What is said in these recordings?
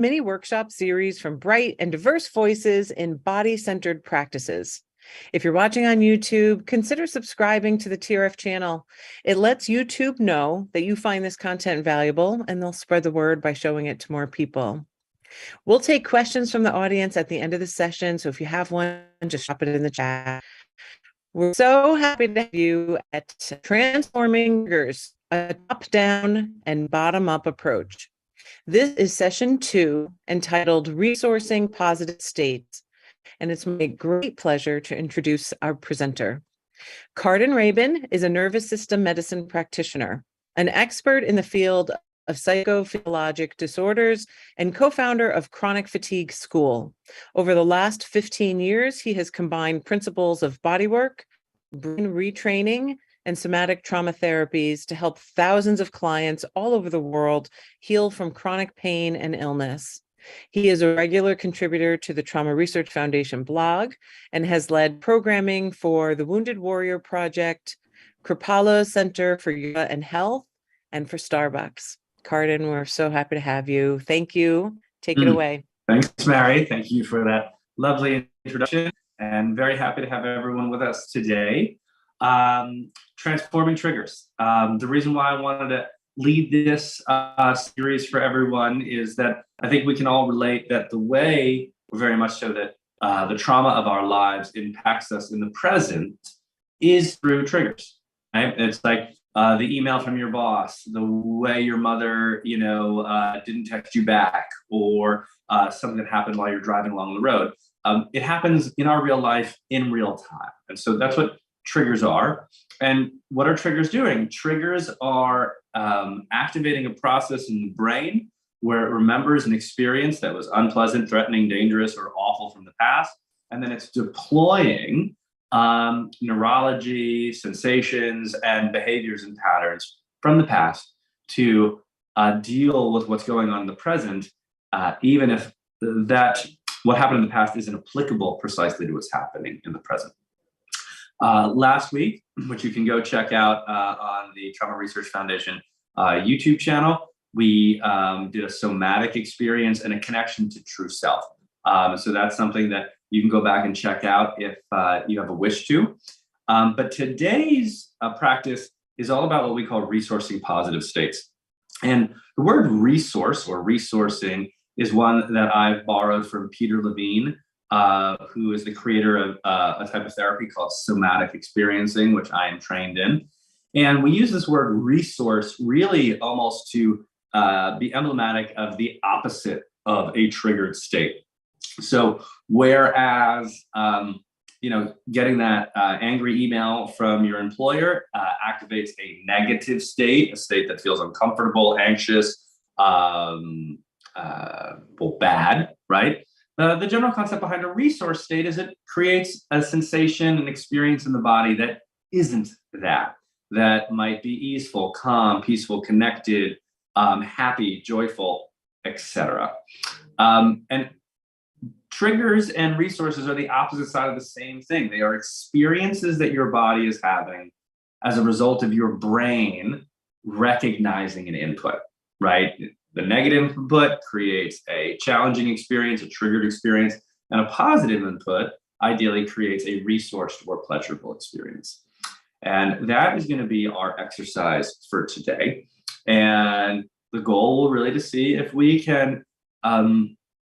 mini workshop series from bright and diverse voices in body-centered practices. If you're watching on YouTube, consider subscribing to the TRF channel. It lets YouTube know that you find this content valuable, and they'll spread the word by showing it to more people. We'll take questions from the audience at the end of the session, so if you have one, just drop it in the chat. We're so happy to have you at Transforming Triggers, a top-down and bottom-up approach. This is session 2, entitled Resourcing Positive States, and it's my great pleasure to introduce our presenter. Cardin Rabin is a nervous system medicine practitioner, an expert in the field of psychophysiologic disorders, and co-founder of Chronic Fatigue School. Over the last 15 years, he has combined principles of bodywork, brain retraining, and somatic trauma therapies to help thousands of clients all over the world heal from chronic pain and illness. He is a regular contributor to the Trauma Research Foundation blog and has led programming for the Wounded Warrior Project, Kripalu Center for Yoga and Health, and for Starbucks. Cardin, we're so happy to have you. Thank you. Take it away. Thanks, Mary. Thank you for that lovely introduction, and very happy to have everyone with us today. Transforming Triggers. The reason why I wanted to lead this series for everyone is that I think we can all relate that the way, very much so, that the trauma of our lives impacts us in the present is through triggers. Right? It's like the email from your boss, the way your mother, didn't text you back, or something that happened while you're driving along the road. It happens in our real life in real time. And so that's what triggers are. And what are triggers doing? Triggers are activating a process in the brain where it remembers an experience that was unpleasant, threatening, dangerous, or awful from the past. And then it's deploying neurology, sensations, and behaviors and patterns from the past to deal with what's going on in the present, even if what happened in the past isn't applicable precisely to what's happening in the present. Last week, which you can go check out on the Trauma Research Foundation YouTube channel, we did a somatic experience and a connection to true self. So that's something that you can go back and check out if you have a wish to. But today's practice is all about what we call resourcing positive states. And the word resource or resourcing is one that I've borrowed from Peter Levine, who is the creator of a type of therapy called somatic experiencing, which I am trained in. And we use this word resource really almost to be emblematic of the opposite of a triggered state. So whereas, getting that angry email from your employer activates a negative state, a state that feels uncomfortable, anxious, bad, right? The general concept behind a resource state is it creates a sensation, an experience in the body that isn't that might be easeful, calm, peaceful, connected, happy, joyful, etc. And triggers and resources are the opposite side of the same thing. They are experiences that your body is having as a result of your brain recognizing an input, right? The negative input creates a challenging experience, a triggered experience, and a positive input ideally creates a resourced or pleasurable experience. And that is going to be our exercise for today. And the goal will really to see if we can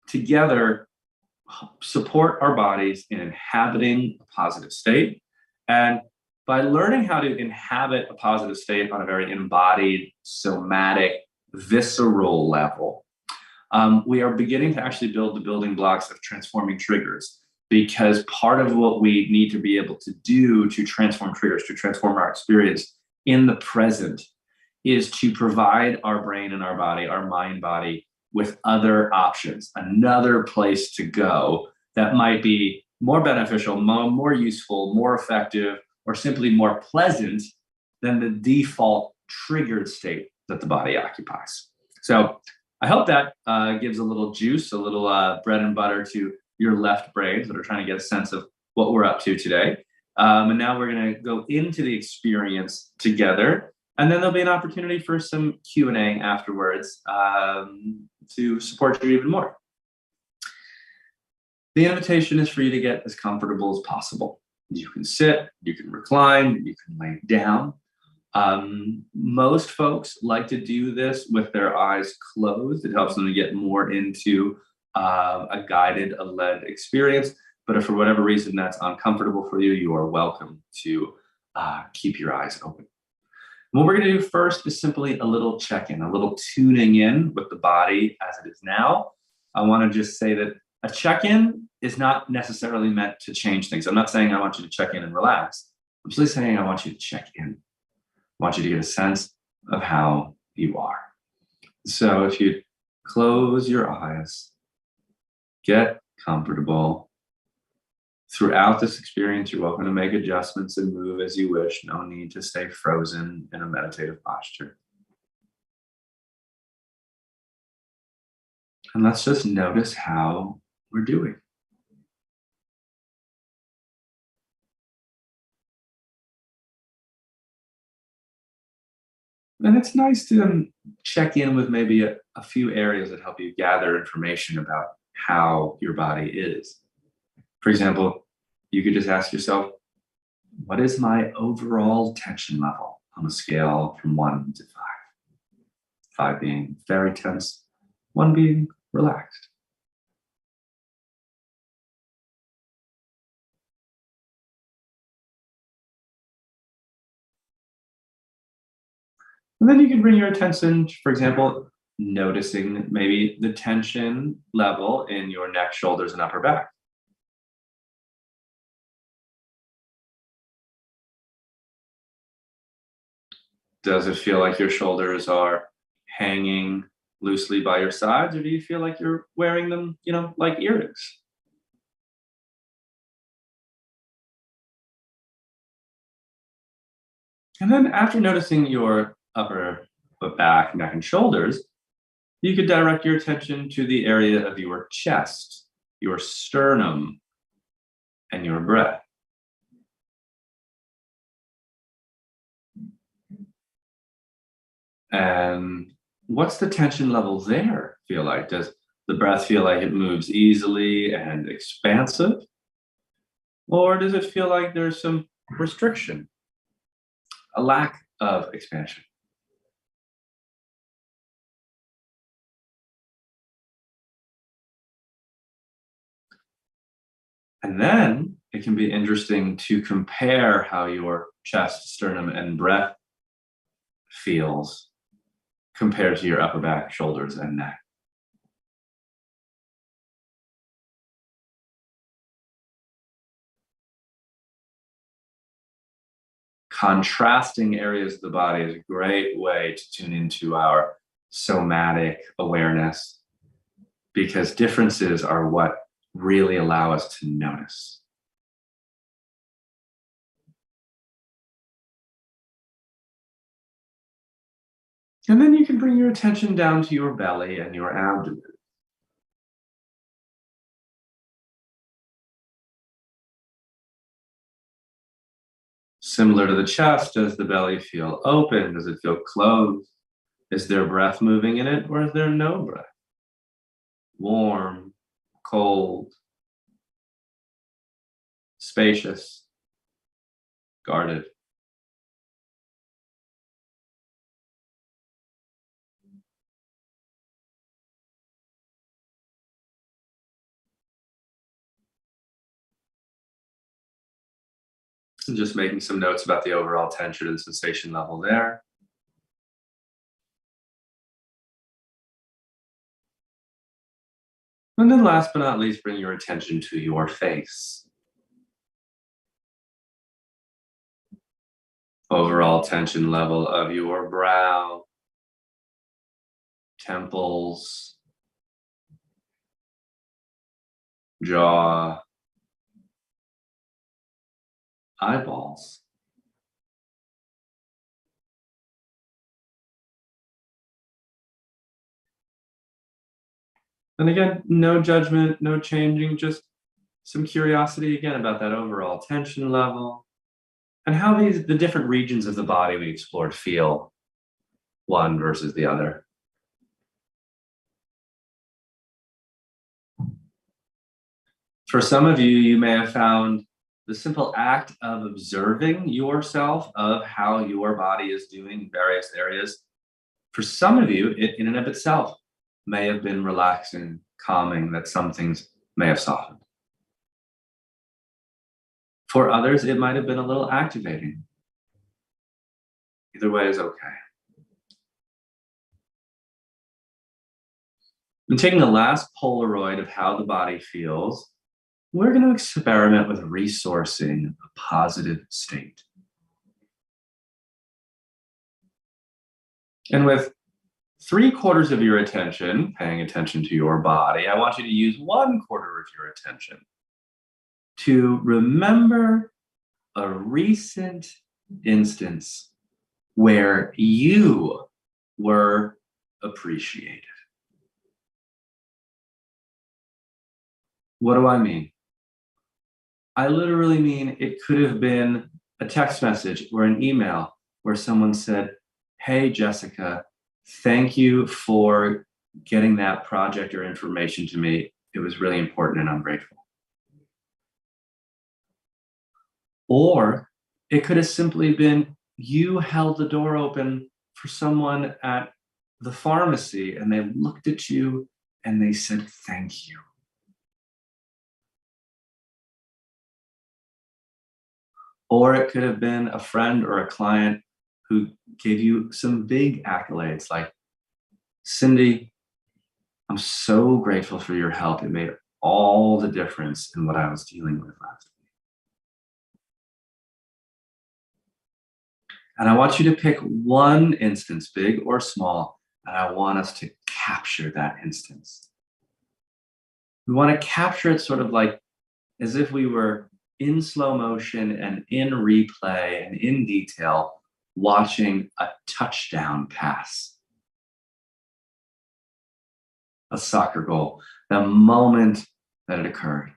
together support our bodies in inhabiting a positive state. And by learning how to inhabit a positive state on a very embodied, somatic, visceral level, we are beginning to actually build the building blocks of transforming triggers, because part of what we need to be able to do to transform triggers, to transform our experience in the present, is to provide our brain and our body, our mind body, with other options, another place to go that might be more beneficial, more useful, more effective, or simply more pleasant than the default triggered state that the body occupies. So I hope that gives a little juice, a little bread and butter to your left brains that are trying to get a sense of what we're up to today. And now we're going to go into the experience together And then there'll be an opportunity for some Q&A afterwards to support you even more. The invitation is for you to get as comfortable as possible. You can sit, you can recline, you can lay down. Most folks like to do this with their eyes closed. It helps them to get more into a guided, a led experience. But if for whatever reason that's uncomfortable for you, you are welcome to keep your eyes open. What we're going to do first is simply a little check-in, a little tuning in with the body as it is now. I want to just say that a check-in is not necessarily meant to change things. I'm not saying I want you to check in and relax. I'm simply saying I want you to check in. I want you to get a sense of how you are. So if you close your eyes, get comfortable. Throughout this experience, you're welcome to make adjustments and move as you wish. No need to stay frozen in a meditative posture. And let's just notice how we're doing. And it's nice to check in with maybe a few areas that help you gather information about how your body is. For example, you could just ask yourself, what is my overall tension level on a scale from 1 to 5? 5 being very tense, 1 being relaxed. And then you can bring your attention, for example, noticing maybe the tension level in your neck, shoulders, and upper back. Does it feel like your shoulders are hanging loosely by your sides, or do you feel like you're wearing them, like earrings? And then after noticing your upper back, neck, and shoulders, you could direct your attention to the area of your chest, your sternum, and your breath. And what's the tension level there feel like? Does the breath feel like it moves easily and expansive? Or does it feel like there's some restriction, a lack of expansion? And then it can be interesting to compare how your chest, sternum, and breath feels compared to your upper back, shoulders, and neck. Contrasting areas of the body is a great way to tune into our somatic awareness, because differences are what really allow us to notice. And then you can bring your attention down to your belly and your abdomen. Similar to the chest, does the belly feel open? Does it feel closed? Is there breath moving in it, or is there no breath? Warm, cold, spacious, guarded. And just making some notes about the overall tension and sensation level there. And then last but not least, bring your attention to your face. Overall tension level of your brow, temples, jaw, eyeballs. And again, no judgment, no changing, just some curiosity again about that overall tension level. and how the different regions of the body we explored feel one versus the other. For some of you, you may have found the simple act of observing yourself, of how your body is doing in various areas. For some of you, it in and of itself may have been relaxing, calming, that some things may have softened. For others, it might have been a little activating. Either way is okay. And taking the last Polaroid of how the body feels, we're going to experiment with resourcing a positive state. And with 3/4 of your attention paying attention to your body, I want you to use 1/4 of your attention to remember a recent instance where you were appreciated. What do I mean? I literally mean it could have been a text message or an email where someone said, "Hey, Jessica, thank you for getting that project or information to me. It was really important and I'm grateful." Or it could have simply been you held the door open for someone at the pharmacy and they looked at you and they said, "Thank you." Or it could have been a friend or a client who gave you some big accolades like, "Cindy, I'm so grateful for your help. It made all the difference in what I was dealing with last week." And I want you to pick one instance, big or small, and I want us to capture that instance. We want to capture it sort of like as if we were in slow motion and in replay and in detail watching a touchdown pass, a soccer goal, the moment that it occurred.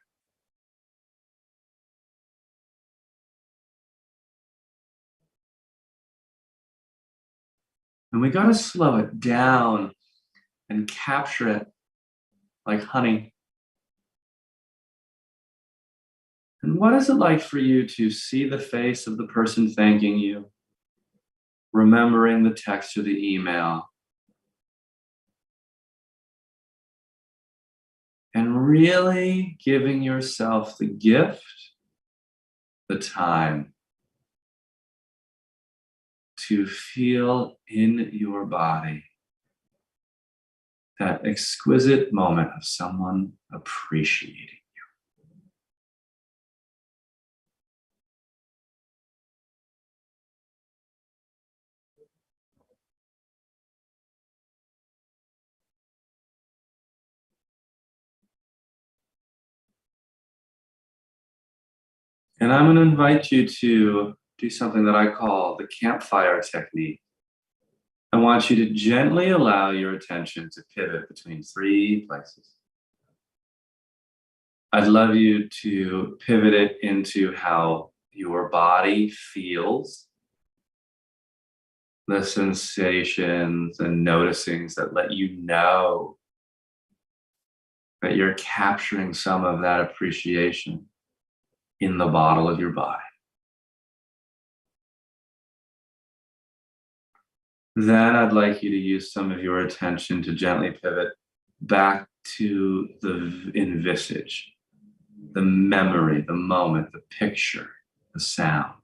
And we got to slow it down and capture it like honey. And what is it like for you to see the face of the person thanking you, remembering the text or the email, and really giving yourself the gift, the time to feel in your body that exquisite moment of someone appreciating. And I'm going to invite you to do something that I call the campfire technique. I want you to gently allow your attention to pivot between 3 places. I'd love you to pivot it into how your body feels, the sensations and noticings that let you know that you're capturing some of that appreciation in the bottle of your body. Then I'd like you to use some of your attention to gently pivot back to the envisage, the memory, the moment, the picture, the sound.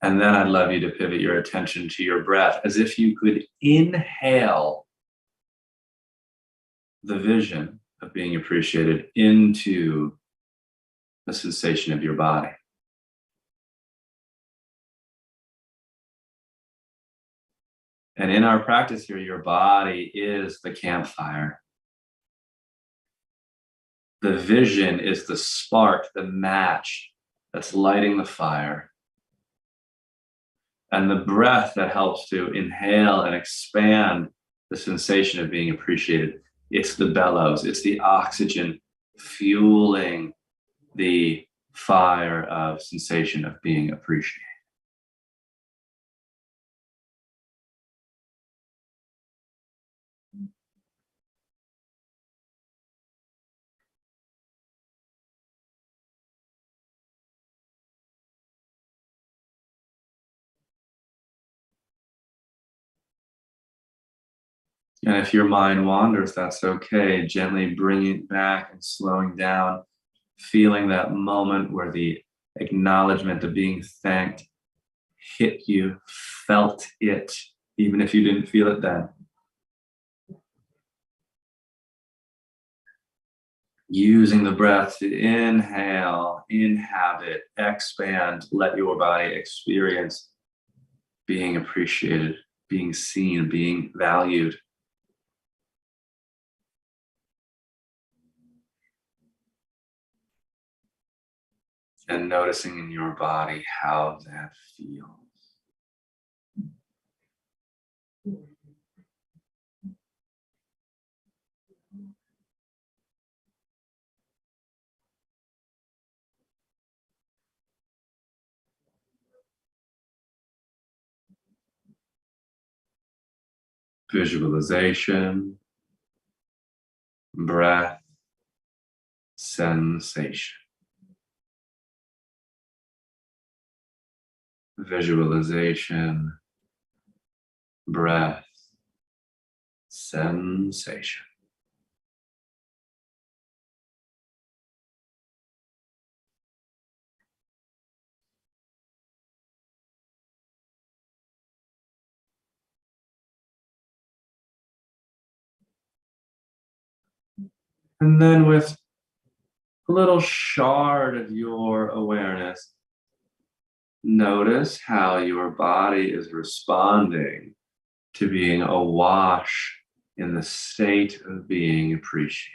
And then I'd love you to pivot your attention to your breath as if you could inhale the vision of being appreciated into the sensation of your body. And in our practice here, your body is the campfire. The vision is the spark, the match that's lighting the fire. And the breath that helps to inhale and expand the sensation of being appreciated. It's the bellows, it's the oxygen fueling the fire of sensation of being appreciated. And if your mind wanders, that's okay. Gently bring it back and slowing down, feeling that moment where the acknowledgement of being thanked hit you, felt it, even if you didn't feel it then. Using the breath to inhale, inhabit, expand, let your body experience being appreciated, being seen, being valued. And noticing in your body how that feels. Visualization, breath, sensation. Visualization, breath, sensation. And then with a little shard of your awareness, notice how your body is responding to being awash in the state of being appreciated.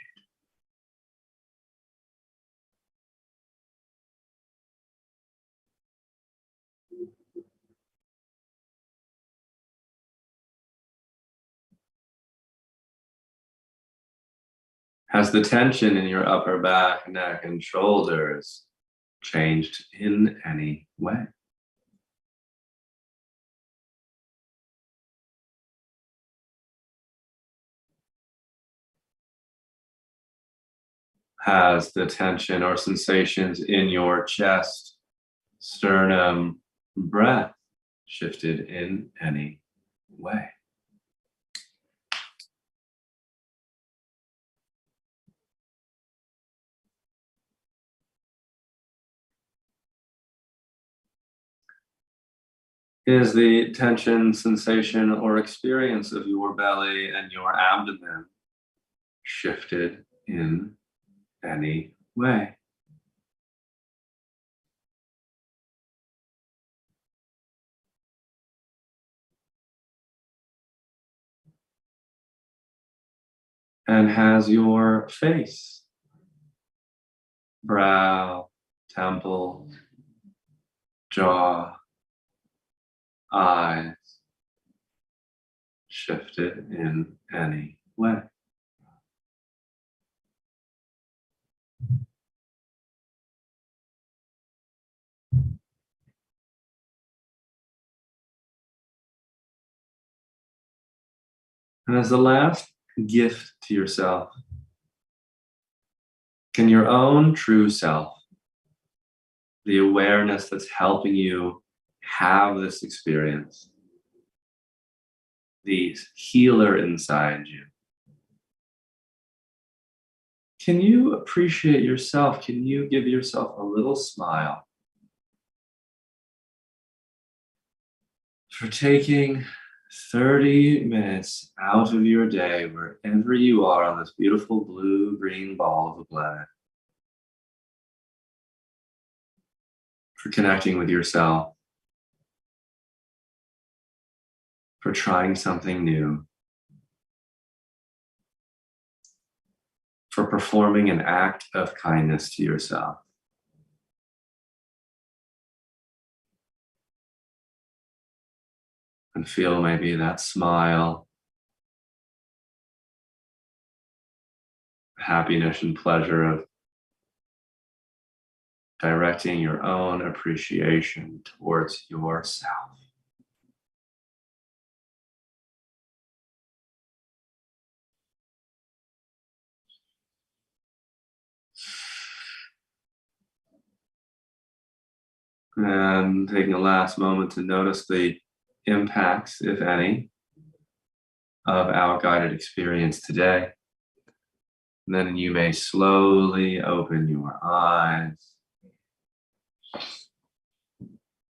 Has the tension in your upper back, neck, and shoulders changed in any way? Has the tension or sensations in your chest, sternum, breath shifted in any way? Is the tension, sensation, or experience of your belly and your abdomen shifted in any way? And has your face, brow, temple, jaw, eyes shifted in any way? And as the last gift to yourself, can your own true self, the awareness that's helping you have this experience, the healer inside you, can you appreciate yourself? Can you give yourself a little smile for taking 30 minutes out of your day, wherever you are on this beautiful blue-green ball of the planet, for connecting with yourself, for trying something new, for performing an act of kindness to yourself. And feel maybe that smile, happiness and pleasure of directing your own appreciation towards yourself. And taking a last moment to notice the impacts, if any, of our guided experience today. And then you may slowly open your eyes.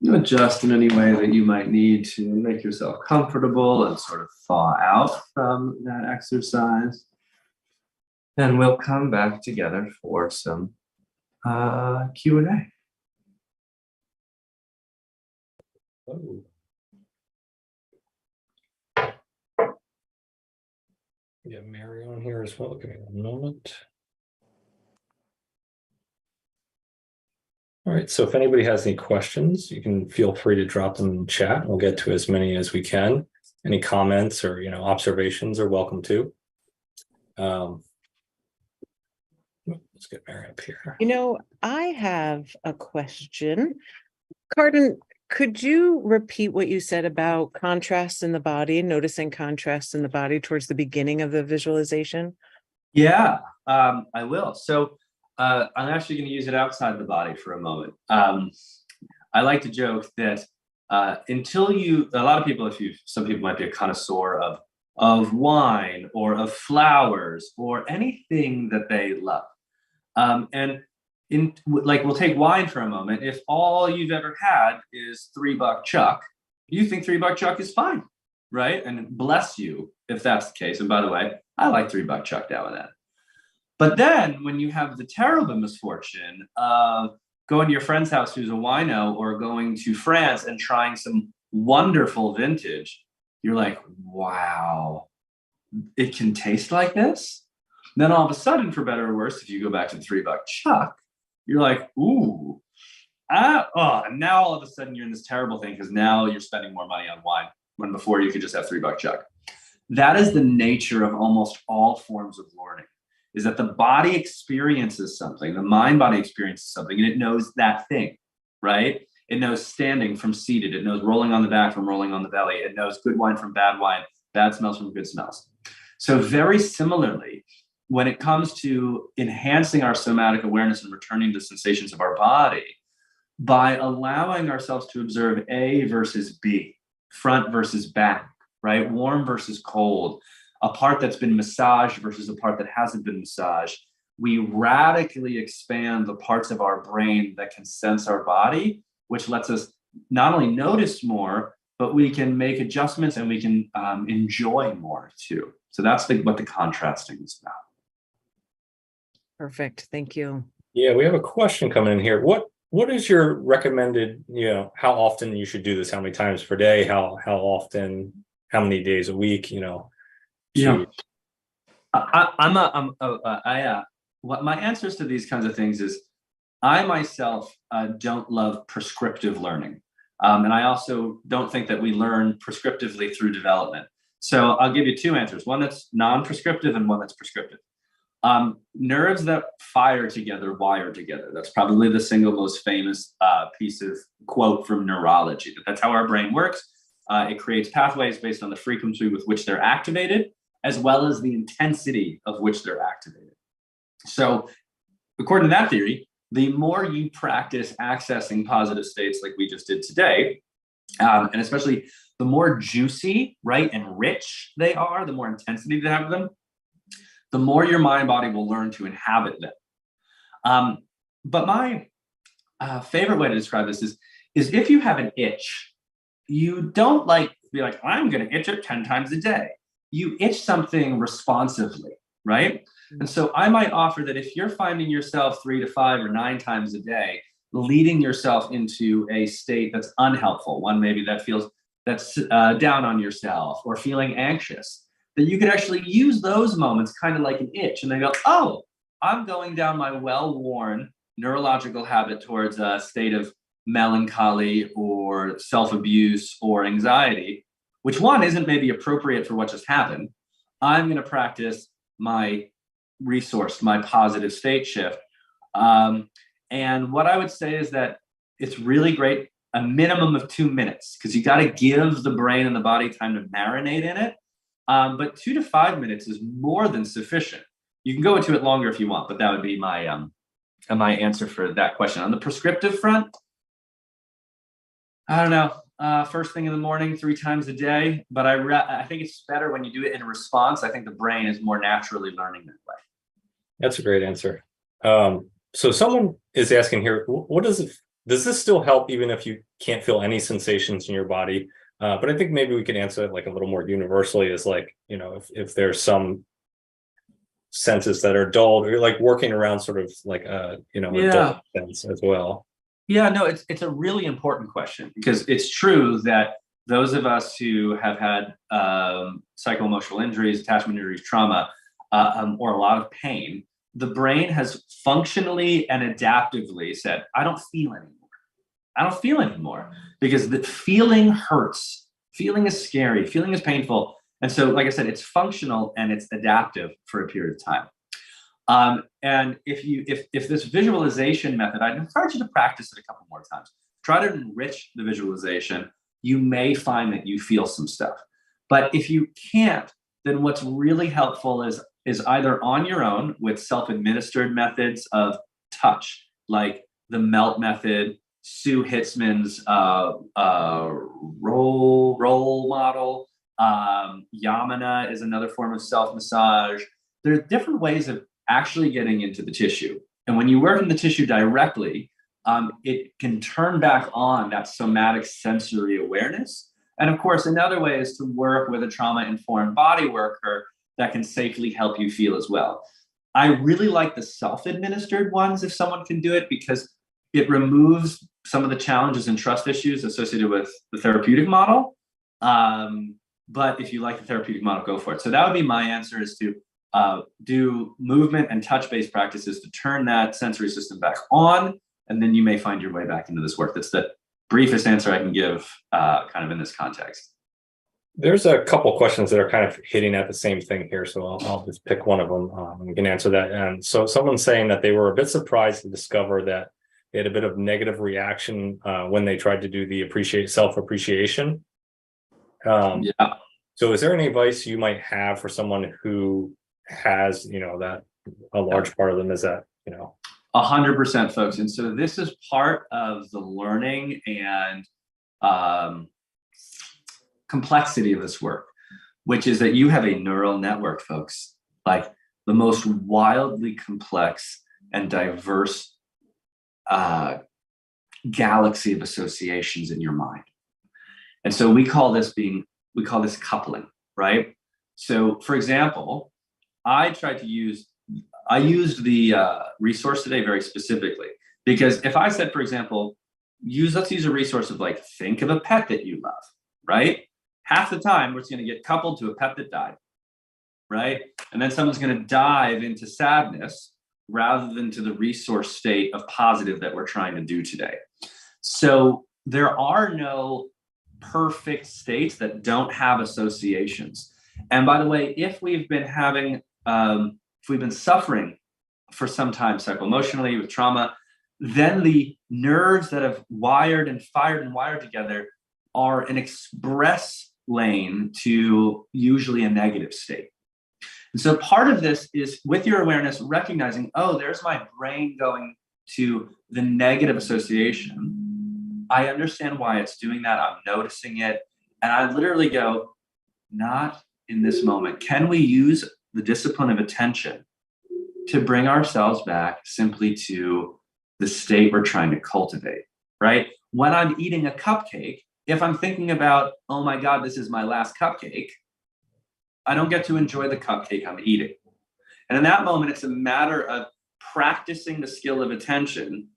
You adjust in any way that you might need to make yourself comfortable and sort of thaw out from that exercise. And we'll come back together for some Q&A. Oh. We have Mary on here as well. Give me one moment. All right, so if anybody has any questions, you can feel free to drop them in the chat. We'll get to as many as we can. Any comments or observations are welcome too. Let's get Mary up here. I have a question. Carden, could you repeat what you said about contrast in the body, noticing contrast in the body towards the beginning of the visualization? Yeah, I will. So I'm actually going to use it outside the body for a moment. I like to joke that until a lot of people, some people might be a connoisseur of wine or of flowers or anything that they love. And we'll take wine for a moment. If all you've ever had is $3 Chuck, you think $3 Chuck is fine, right? And bless you if that's the case. And by the way, I like $3 Chuck now and then. But then when you have the terrible misfortune of going to your friend's house who's a wino, or going to France and trying some wonderful vintage, you're like, wow, it can taste like this? And then all of a sudden, for better or worse, if you go back to the $3 Chuck, you're like, ooh, and now all of a sudden you're in this terrible thing because now you're spending more money on wine when before you could just have $3 Chuck. That is the nature of almost all forms of learning, is that the body experiences something, the mind-body experiences something, and it knows that thing, right? It knows standing from seated. It knows rolling on the back from rolling on the belly. It knows good wine from bad wine, bad smells from good smells. So very similarly, when it comes to enhancing our somatic awareness and returning to sensations of our body, by allowing ourselves to observe A versus B, front versus back, right? Warm versus cold, a part that's been massaged versus a part that hasn't been massaged, we radically expand the parts of our brain that can sense our body, which lets us not only notice more, but we can make adjustments and we can enjoy more too. So that's what the contrasting is about. Perfect. Thank you. Yeah, we have a question coming in here. What is your recommended, how often you should do this? How many times per day? How often? How many days a week? What my answers to these kinds of things is, I myself don't love prescriptive learning. And I also don't think that we learn prescriptively through development. So I'll give you two answers, one that's non-prescriptive and one that's prescriptive. Nerves that fire together wire together. That's probably the single most famous piece of quote from neurology. That's how our brain works. It creates pathways based on the frequency with which they're activated, as well as the intensity of which they're activated. So according to that theory, the more you practice accessing positive states like we just did today, and especially the more juicy, right, and rich they are, the more intensity they have them, the more your mind body will learn to inhabit them. But my favorite way to describe this is if you have an itch, you don't be like, I'm going to itch it 10 times a day. You itch something responsively, right? And so I might offer that if you're finding yourself 3 to 5 or 9 times a day, leading yourself into a state that's unhelpful, one maybe that's down on yourself or feeling anxious, that you could actually use those moments kind of like an itch, and they go, oh, I'm going down my well-worn neurological habit towards a state of melancholy or self-abuse or anxiety, which one isn't maybe appropriate for what just happened. I'm going to practice my resource, my positive state shift. And what I would say is that it's really great, a minimum of 2 minutes, because you got to give the brain and the body time to marinate in it. But 2 to 5 minutes is more than sufficient. You can go into it longer if you want, but that would be my my answer for that question. On the prescriptive front, I don't know. First thing in the morning, 3 times a day. But I think it's better when you do it in response. I think the brain is more naturally learning that way. That's a great answer. So someone is asking here, what does this still help even if you can't feel any sensations in your body? But I think maybe we can answer it like a little more universally, is like, if there's some senses that are dulled, or like working around sort of like a dull sense as well. Yeah, no, it's a really important question, because it's true that those of us who have had psycho-emotional injuries, attachment injuries, trauma, or a lot of pain, the brain has functionally and adaptively said, I don't feel anymore. I don't feel anymore, because the feeling hurts. Feeling is scary. Feeling is painful. And so, like I said, it's functional and it's adaptive for a period of time. And if this visualization method, I'd encourage you to practice it a couple more times. Try to enrich the visualization. You may find that you feel some stuff. But if you can't, then what's really helpful is either on your own with self-administered methods of touch, like the melt method, Sue Hitzman's roll model. Yamana is another form of self-massage. There are different ways of actually getting into the tissue. And when you work in the tissue directly, it can turn back on that somatic sensory awareness. And of course, another way is to work with a trauma-informed body worker that can safely help you feel as well. I really like the self-administered ones if someone can do it, because it removes some of the challenges and trust issues associated with the therapeutic model. But if you like the therapeutic model, go for it. So that would be my answer, is to do movement and touch-based practices to turn that sensory system back on, and then you may find your way back into this work. That's the briefest answer I can give kind of in this context. There's a couple questions that are kind of hitting at the same thing here, so I'll just pick one of them and we can answer that. And so someone's saying that they were a bit surprised to discover that they had a bit of negative reaction when they tried to do the self-appreciation. Yeah. So is there any advice you might have for someone who has, that a large part of them is that, 100%, folks. And so this is part of the learning and complexity of this work, which is that you have a neural network, folks, like the most wildly complex and diverse galaxy of associations in your mind. And so we call this coupling, right? So for example, I used the resource today very specifically, because if I said, for example, let's use a resource of like, think of a pet that you love, right? Half the time we're going to get coupled to a pet that died, right? And then someone's going to dive into sadness rather than to the resource state of positive that we're trying to do today. So there are no perfect states that don't have associations. And by the way, if we've been suffering for some time psycho-emotionally with trauma, then the nerves that have wired and wired together are an express lane to usually a negative state. And so part of this is, with your awareness, recognizing, oh, there's my brain going to the negative association. I understand why it's doing that. I'm noticing it. And I literally go, not in this moment. Can we use the discipline of attention to bring ourselves back simply to the state we're trying to cultivate, right? When I'm eating a cupcake, if I'm thinking about, oh my God, this is my last cupcake, I don't get to enjoy the cupcake I'm eating. And in that moment, it's a matter of practicing the skill of attention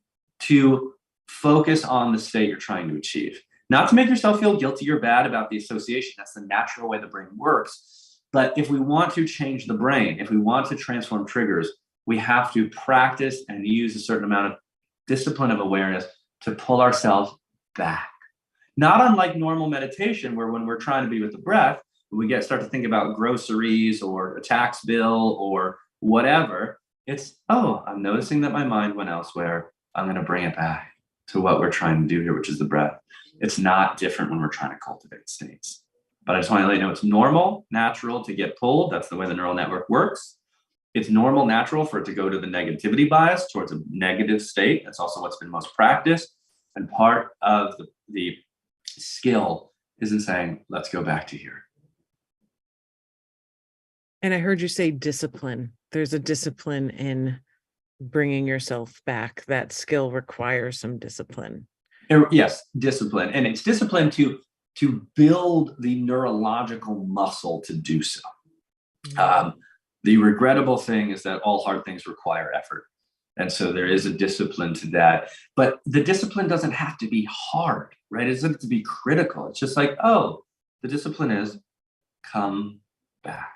to focus on the state you're trying to achieve. Not to make yourself feel guilty or bad about the association. That's the natural way the brain works. But if we want to change the brain, if we want to transform triggers, we have to practice and use a certain amount of discipline of awareness to pull ourselves back. Not unlike normal meditation, where when we're trying to be with the breath, we start to think about groceries or a tax bill or whatever, it's, oh, I'm noticing that my mind went elsewhere. I'm going to bring it back to what we're trying to do here, which is the breath. It's not different when we're trying to cultivate states. But I just want to let you know it's normal, natural to get pulled. That's the way the neural network works. It's normal, natural for it to go to the negativity bias towards a negative state. That's also what's been most practiced. And part of the skill is in saying, let's go back to here. And I heard you say discipline. There's a discipline in bringing yourself back. That skill requires some discipline. Yes, discipline. And it's discipline to build the neurological muscle to do so. The regrettable thing is that all hard things require effort. And so there is a discipline to that. But the discipline doesn't have to be hard, right? It doesn't have to be critical. It's just like, oh, the discipline is come back.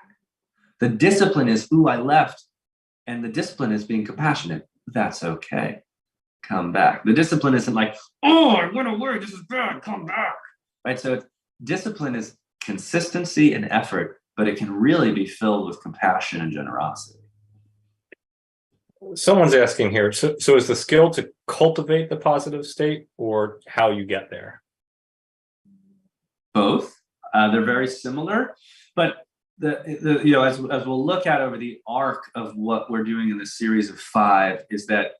The discipline is, ooh, I left. And the discipline is being compassionate. That's okay. Come back. The discipline isn't like, oh, I went away. This is bad. Come back. Right? So discipline is consistency and effort, but it can really be filled with compassion and generosity. Someone's asking here, so is the skill to cultivate the positive state or how you get there? Both. They're very similar, but as we'll look at over the arc of what we're doing in this series of 5 is that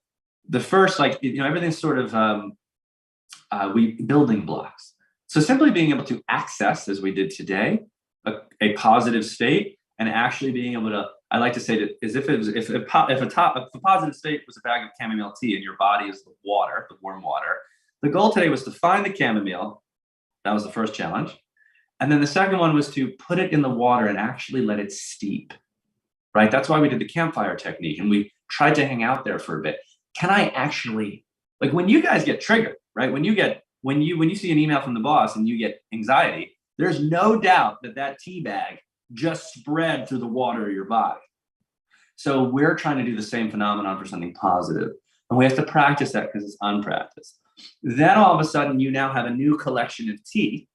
the first, everything's sort of building blocks. So simply being able to access, as we did today, a positive state, and actually being able to, I like to say that as if a positive state was a bag of chamomile tea and your body is the water, the warm water. The goal today was to find the chamomile. That was the first challenge. And then the second one was to put it in the water and actually let it steep, right? That's why we did the campfire technique and we tried to hang out there for a bit. Can I actually, like when you guys get triggered, right? When you see an email from the boss and you get anxiety, there's no doubt that tea bag just spread through the water of your body. So we're trying to do the same phenomenon for something positive. And we have to practice that because it's unpracticed. Then all of a sudden you now have a new collection of tea,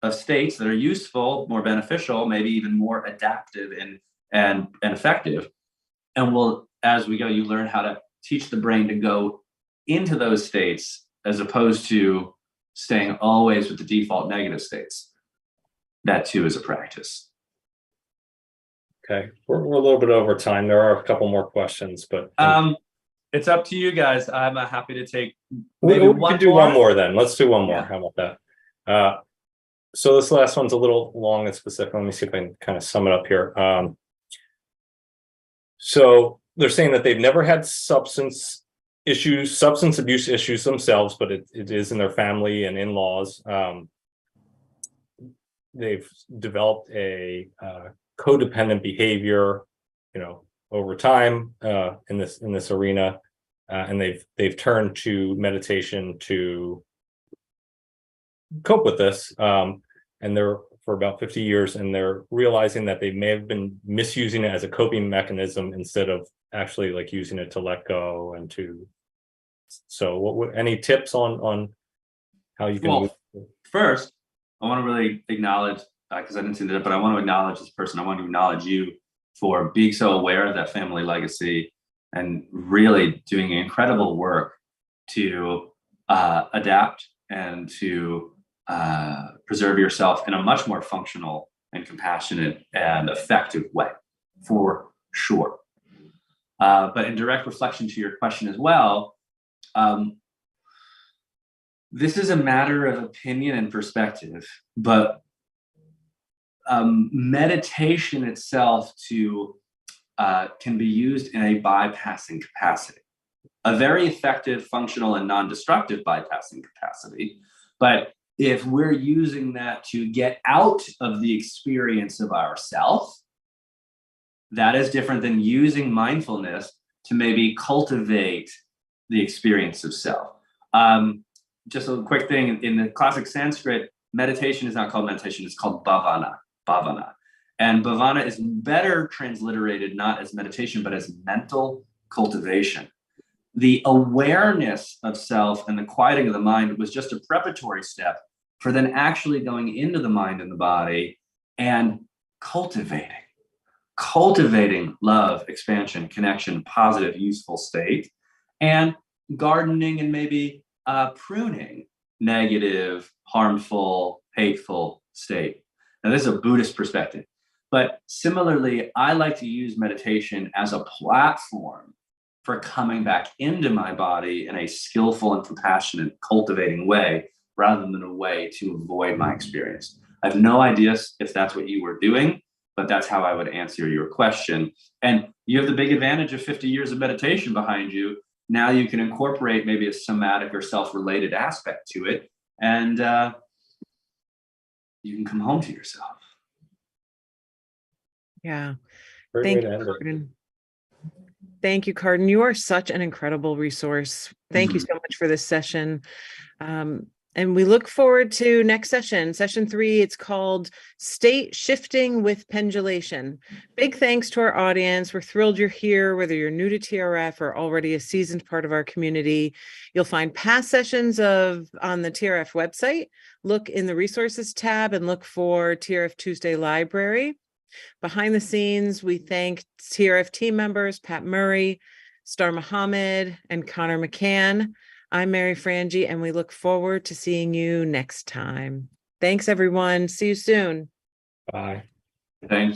of states that are useful, more beneficial, maybe even more adaptive and effective. And as we go, you learn how to teach the brain to go into those states as opposed to staying always with the default negative states. That too is a practice. Okay, we're a little bit over time. There are a couple more questions, but it's up to you guys. I'm happy to take maybe we could do one more then. Let's do one more. Yeah. How about that? So this last one's a little long and specific. Let me see if I can kind of sum it up here. So they're saying that they've never had substance abuse issues themselves, but it is in their family and in-laws. They've developed a codependent behavior, over time in this arena, and they've turned to meditation to cope with this. And they're for about 50 years, and they're realizing that they may have been misusing it as a coping mechanism instead of actually like using it to let go and to. So, any tips on how you can? Well, first, I want to really acknowledge, because I didn't see that, but I want to acknowledge this person. I want to acknowledge you for being so aware of that family legacy and really doing incredible work to adapt and to preserve yourself in a much more functional and compassionate and effective way, for sure. But in direct reflection to your question as well, this is a matter of opinion and perspective, but meditation itself can be used in a bypassing capacity, a very effective, functional, and non-destructive bypassing capacity. But if we're using that to get out of the experience of ourself, that is different than using mindfulness to maybe cultivate the experience of self. Just a quick thing, in the classic Sanskrit, meditation is not called meditation, it's called bhavana. And bhavana is better transliterated not as meditation, but as mental cultivation. The awareness of self and the quieting of the mind was just a preparatory step for then actually going into the mind and the body and cultivating love, expansion, connection, positive, useful state. And gardening and maybe pruning negative, harmful, hateful state. Now, this is a Buddhist perspective. But similarly, I like to use meditation as a platform for coming back into my body in a skillful and compassionate, cultivating way, rather than a way to avoid my experience. I have no idea if that's what you were doing, but that's how I would answer your question. And you have the big advantage of 50 years of meditation behind you. Now you can incorporate maybe a somatic or self-related aspect to it, and you can come home to yourself. Yeah. Great Thank way to you, end it. Carden. Thank you, Carden. You are such an incredible resource. Thank you so much for this session. And we look forward to next session, session 3. It's called State Shifting with Pendulation. Big thanks to our audience. We're thrilled you're here, whether you're new to TRF or already a seasoned part of our community. You'll find past sessions on the TRF website. Look in the resources tab and look for TRF Tuesday Library. Behind the scenes, we thank TRF team members, Pat Murray, Star Muhammad, and Connor McCann. I'm Mary Frangie, and we look forward to seeing you next time. Thanks, everyone. See you soon. Bye. Thank you.